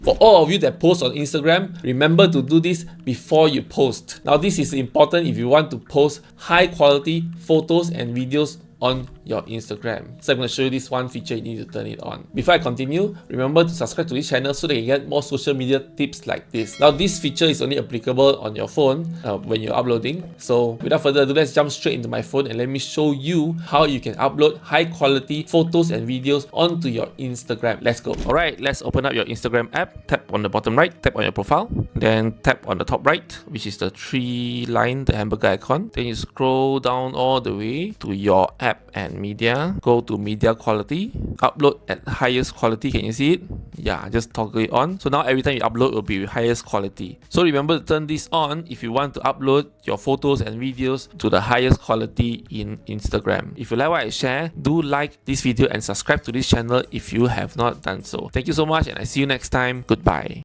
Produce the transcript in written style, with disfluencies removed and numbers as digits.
For all of you that post on Instagram, remember to do this before you post. Now this is important if you want to post high quality photos and videos on your Instagram. So I'm going to show you this one feature you need to turn it on. Before I continue, remember to subscribe to this channel so that you get more social media tips like this. Now this feature is only applicable on your phone when you're uploading. So without further ado, let's jump straight into my phone and let me show you how you can upload high quality photos and videos onto your Instagram. Let's go. Alright, let's open up your Instagram app. Tap on the bottom right, tap on your profile, then tap on the top right, which is the three line, the hamburger icon. Then you scroll down all the way to your app and media. Go to media quality, upload at highest quality. Can you see it? Yeah, just toggle it on. So now every time you upload, it will be highest quality. So remember to turn this on if you want to upload your photos and videos to the highest quality in Instagram. If you like what I share, do like this video and subscribe to this channel if you have not done so. Thank you so much and I see you next time. Goodbye.